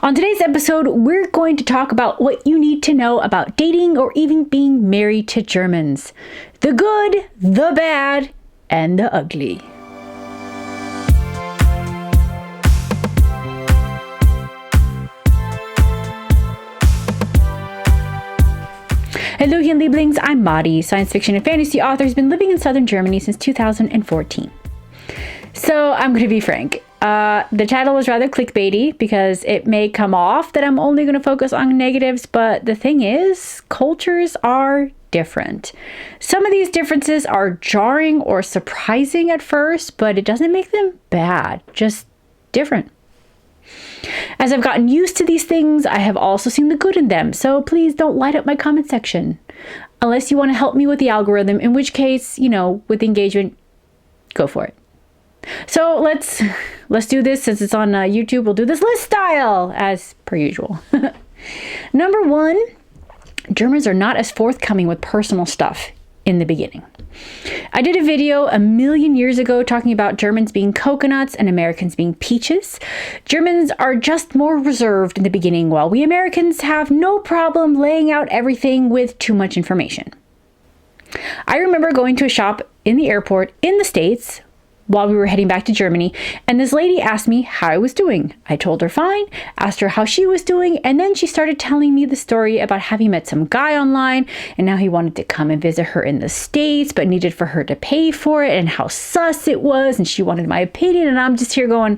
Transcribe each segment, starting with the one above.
On today's episode, we're going to talk about what you need to know about dating or even being married to Germans. The good, the bad, and the ugly. Hello, Lieblings. I'm Madi, science fiction and fantasy author who's been living in southern Germany since 2014. So I'm going to be frank. The title was rather clickbaity because it may come off that I'm only going to focus on negatives, but the thing is, cultures are different. Some of these differences are jarring or surprising at first, but it doesn't make them bad, just different. As I've gotten used to these things, I have also seen the good in them, so please don't light up my comment section. Unless you want to help me with the algorithm, in which case, with the engagement, go for it. So let's do this. Since it's on YouTube, we'll do this list style, as per usual. Number 1, Germans are not as forthcoming with personal stuff in the beginning. I did a video a million years ago talking about Germans being coconuts and Americans being peaches. Germans are just more reserved in the beginning, while we Americans have no problem laying out everything with too much information. I remember going to a shop in the airport in the States while we were heading back to Germany, and this lady asked me how I was doing. I told her fine, asked her how she was doing, and then she started telling me the story about having met some guy online, and now he wanted to come and visit her in the States, but needed for her to pay for it, and how sus it was, and she wanted my opinion, and I'm just here going,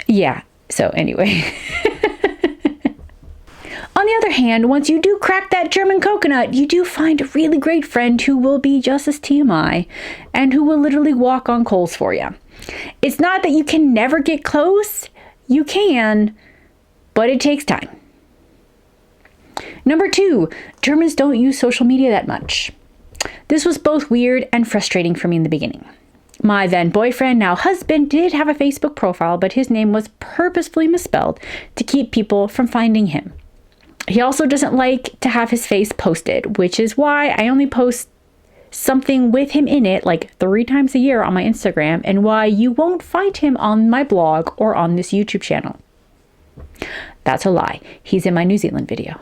yeah, so anyway. On the other hand, once you do crack that German coconut, you do find a really great friend who will be just as TMI and who will literally walk on coals for you. It's not that you can never get close. You can, but it takes time. Number 2, Germans don't use social media that much. This was both weird and frustrating for me in the beginning. My then boyfriend, now husband, did have a Facebook profile, but his name was purposefully misspelled to keep people from finding him. He also doesn't like to have his face posted, which is why I only post something with him in it like 3 times a year on my Instagram, and why you won't find him on my blog or on this YouTube channel. That's a lie. He's in my New Zealand video.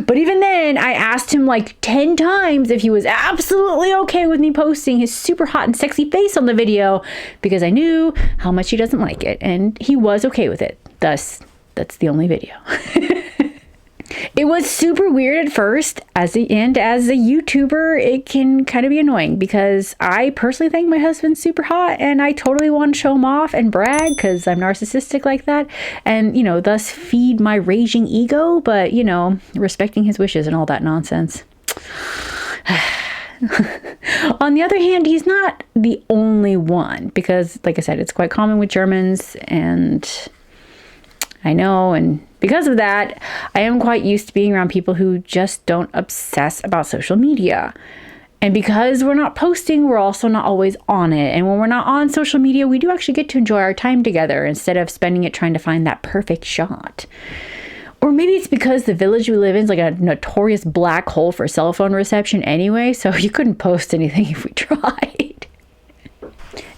But even then, I asked him like 10 times if he was absolutely okay with me posting his super hot and sexy face on the video, because I knew how much he doesn't like it, and he was okay with it. Thus, that's the only video. It was super weird at first, as a YouTuber, it can kind of be annoying because I personally think my husband's super hot and I totally want to show him off and brag because I'm narcissistic like that, and thus feed my raging ego, but respecting his wishes and all that nonsense. On the other hand, he's not the only one because, like I said, it's quite common with Germans, and I know, and because of that, I am quite used to being around people who just don't obsess about social media. And because we're not posting, we're also not always on it. And when we're not on social media, we do actually get to enjoy our time together instead of spending it trying to find that perfect shot. Or maybe it's because the village we live in is like a notorious black hole for cell phone reception anyway, so you couldn't post anything if we tried.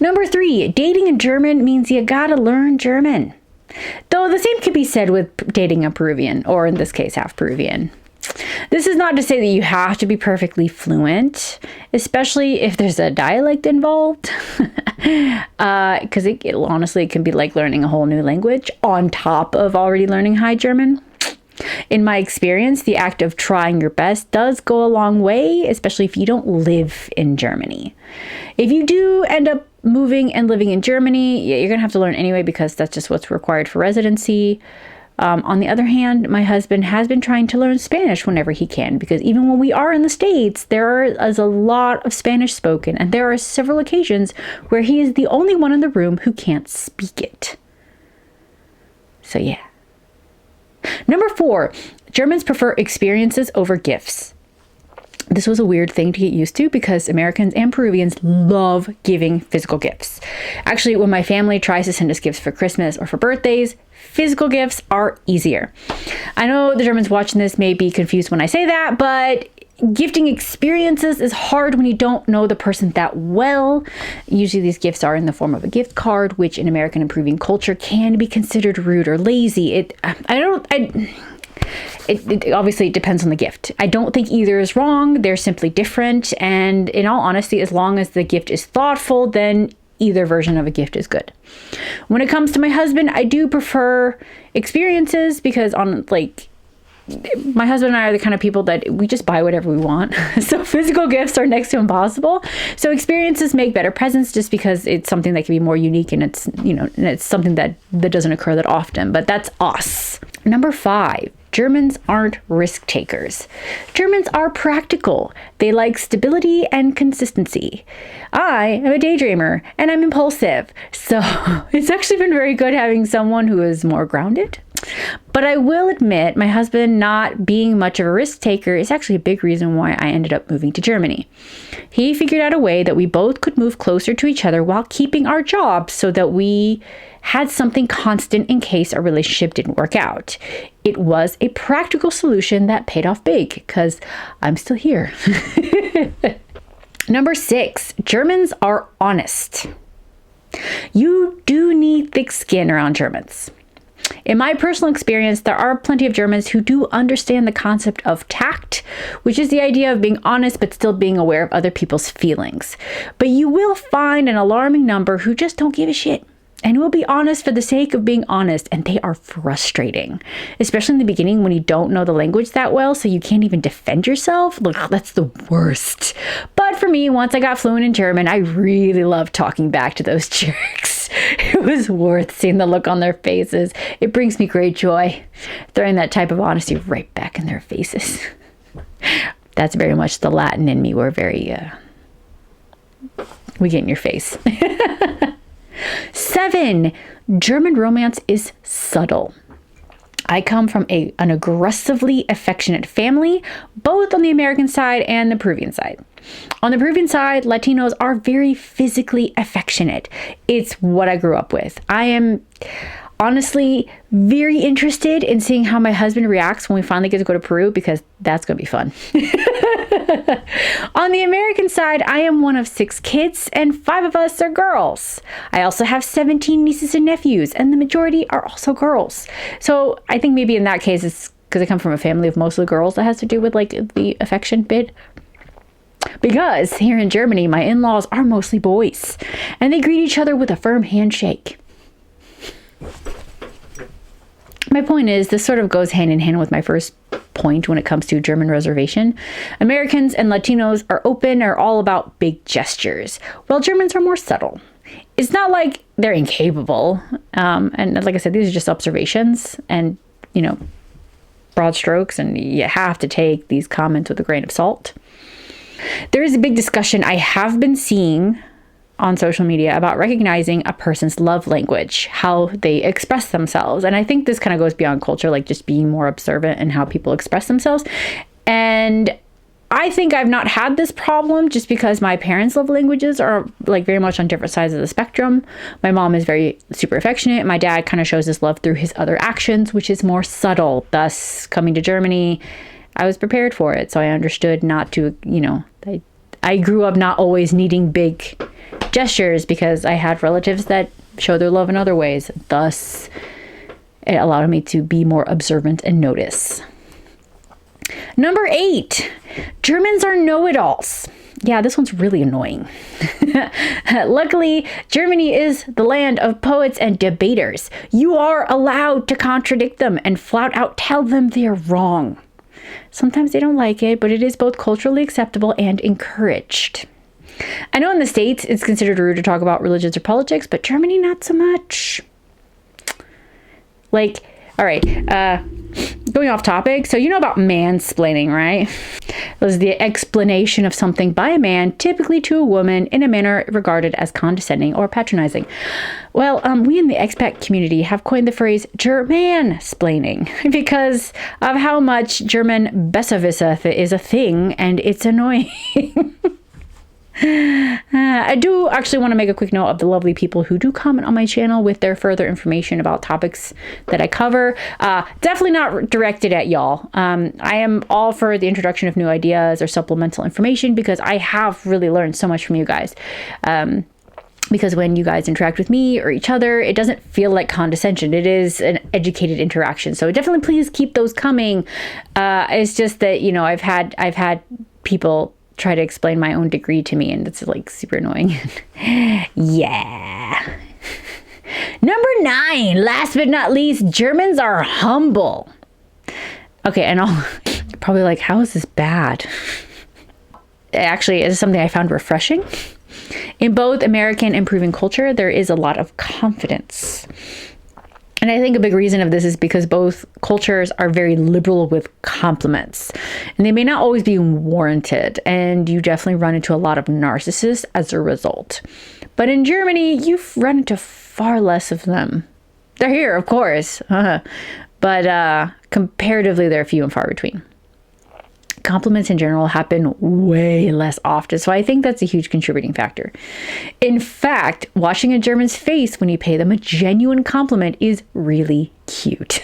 Number 3, dating in German means you gotta learn German. Though the same could be said with dating a Peruvian, or in this case, half Peruvian. This is not to say that you have to be perfectly fluent, especially if there's a dialect involved, because it honestly can be like learning a whole new language on top of already learning High German. In my experience, the act of trying your best does go a long way, especially if you don't live in Germany. If you do end up moving and living in Germany, you're going to have to learn anyway because that's just what's required for residency. On the other hand, my husband has been trying to learn Spanish whenever he can, because even when we are in the States, there is a lot of Spanish spoken, and there are several occasions where he is the only one in the room who can't speak it. So yeah. Number 4, Germans prefer experiences over gifts. This was a weird thing to get used to because Americans and Peruvians love giving physical gifts. Actually, when my family tries to send us gifts for Christmas or for birthdays, physical gifts are easier. I know the Germans watching this may be confused when I say that, but Gifting experiences is hard when you don't know the person that well. Usually these gifts are in the form of a gift card, which in American improving culture can be considered rude or lazy. It obviously depends on the gift. I don't think either is wrong. They're simply different. And in all honesty, as long as the gift is thoughtful, then either version of a gift is good. When it comes to my husband, I do prefer experiences because my husband and I are the kind of people that we just buy whatever we want. So physical gifts are next to impossible. So experiences make better presents just because it's something that can be more unique and it's something that doesn't occur that often. But that's us. Number 5. Germans aren't risk takers. Germans are practical. They like stability and consistency. I am a daydreamer and I'm impulsive. So it's actually been very good having someone who is more grounded. But I will admit my husband not being much of a risk taker is actually a big reason why I ended up moving to Germany. He figured out a way that we both could move closer to each other while keeping our jobs so that we had something constant in case our relationship didn't work out. It was a practical solution that paid off big because I'm still here. Number 6, Germans are honest. You do need thick skin around Germans. In my personal experience, there are plenty of Germans who do understand the concept of tact, which is the idea of being honest but still being aware of other people's feelings. But you will find an alarming number who just don't give a shit and will be honest for the sake of being honest, and they are frustrating, especially in the beginning when you don't know the language that well, so you can't even defend yourself. Look, that's the worst. But for me, once I got fluent in German, I really loved talking back to those jerks. It was worth seeing the look on their faces. It brings me great joy, throwing that type of honesty right back in their faces. That's very much the Latin in me. We're very, we get in your face. 7, German romance is subtle. I come from an aggressively affectionate family, both on the American side and the Peruvian side. On the Peruvian side, Latinos are very physically affectionate. It's what I grew up with. I am honestly very interested in seeing how my husband reacts when we finally get to go to Peru, because that's going to be fun. On the American side, I am one of 6 kids and 5 of us are girls. I also have 17 nieces and nephews, and the majority are also girls. So I think maybe in that case, it's because I come from a family of mostly girls that has to do with like the affection bit. Because here in Germany, my in-laws are mostly boys, and they greet each other with a firm handshake. My point is, this sort of goes hand in hand with my first point when it comes to German reservation. Americans and Latinos are open, are all about big gestures, while Germans are more subtle. It's not like they're incapable. And like I said, these are just observations and, broad strokes, and you have to take these comments with a grain of salt. There is a big discussion I have been seeing on social media about recognizing a person's love language, how they express themselves. And I think this kind of goes beyond culture, like just being more observant in how people express themselves. And I think I've not had this problem just because my parents' love languages are like very much on different sides of the spectrum. My mom is very super affectionate. My dad kind of shows his love through his other actions, which is more subtle. Thus, coming to Germany, I was prepared for it. So I understood not to, I grew up not always needing big gestures because I had relatives that show their love in other ways. Thus, it allowed me to be more observant and notice. Number 8, Germans are know-it-alls. Yeah, this one's really annoying. Luckily, Germany is the land of poets and debaters. You are allowed to contradict them and flat out tell them they're wrong. Sometimes they don't like it, but it is both culturally acceptable and encouraged. I know in the States it's considered rude to talk about religions or politics, but Germany not so much. Like, all right, going off topic. So you know about mansplaining, right? It was the explanation of something by a man, typically to a woman, in a manner regarded as condescending or patronizing. Well, we in the expat community have coined the phrase Germansplaining because of how much German Besserwisser is a thing, and it's annoying. I do actually want to make a quick note of the lovely people who do comment on my channel with their further information about topics that I cover. Definitely not directed at y'all. I am all for the introduction of new ideas or supplemental information because I have really learned so much from you guys. Because when you guys interact with me or each other, it doesn't feel like condescension. It is an educated interaction. So definitely please keep those coming. It's just that, you know, I've had people try to explain my own degree to me, and it's like super annoying. Yeah. Number 9, last but not least, Germans are humble. Okay, and I'll probably like, how is this bad? Actually, it's something I found refreshing. In both American and proven culture, there is a lot of confidence. And I think a big reason of this is because both cultures are very liberal with compliments. And they may not always be warranted. And you definitely run into a lot of narcissists as a result. But in Germany, you've run into far less of them. They're here, of course. But comparatively, they're few and far between. Compliments in general happen way less often, so I think that's a huge contributing factor. In fact, watching a German's face when you pay them a genuine compliment is really cute.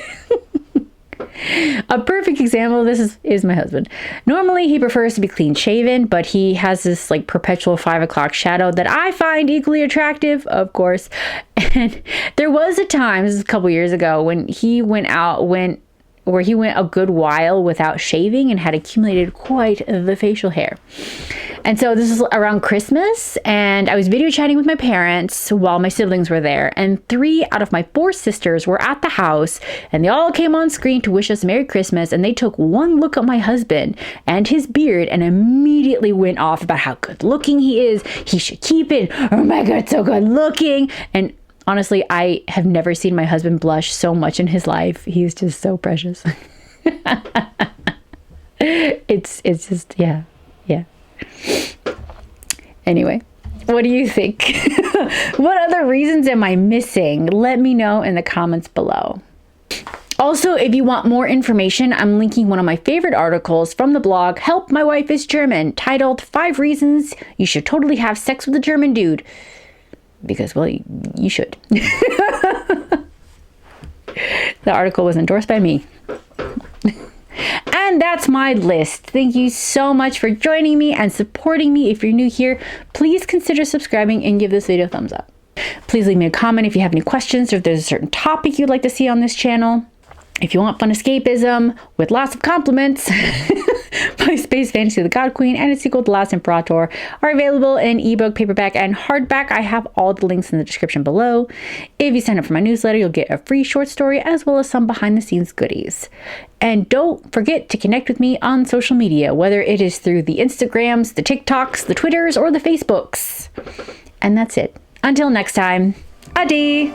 A perfect example of this is my husband. Normally, he prefers to be clean shaven, but he has this like perpetual 5 o'clock shadow that I find equally attractive, of course. And there was a time, this is a couple years ago, when he went a good while without shaving and had accumulated quite the facial hair. And so this is around Christmas, and I was video chatting with my parents while my siblings were there, and 3 out of my 4 sisters were at the house, and they all came on screen to wish us Merry Christmas, and they took one look at my husband and his beard and immediately went off about how good looking he is. He should keep it. Oh my God, so good looking. And honestly, I have never seen my husband blush so much in his life. He's just so precious. It's just, yeah. Anyway, what do you think? What other reasons am I missing? Let me know in the comments below. Also, if you want more information, I'm linking one of my favorite articles from the blog Help My Wife is German, titled 5 Reasons You Should Totally Have Sex with a German Dude. Because, well, you should. The article was endorsed by me. And that's my list. Thank you so much for joining me and supporting me. If you're new here, please consider subscribing and give this video a thumbs up. Please leave me a comment if you have any questions or if there's a certain topic you'd like to see on this channel. If you want fun escapism with lots of compliments, my Space Fantasy The God Queen and its sequel The Last Imperator are available in ebook, paperback, and hardback. I have all the links in the description below. If you sign up for my newsletter, you'll get a free short story as well as some behind-the-scenes goodies. And don't forget to connect with me on social media, whether it is through the Instagrams, the TikToks, the Twitters, or the Facebooks. And that's it. Until next time, adi!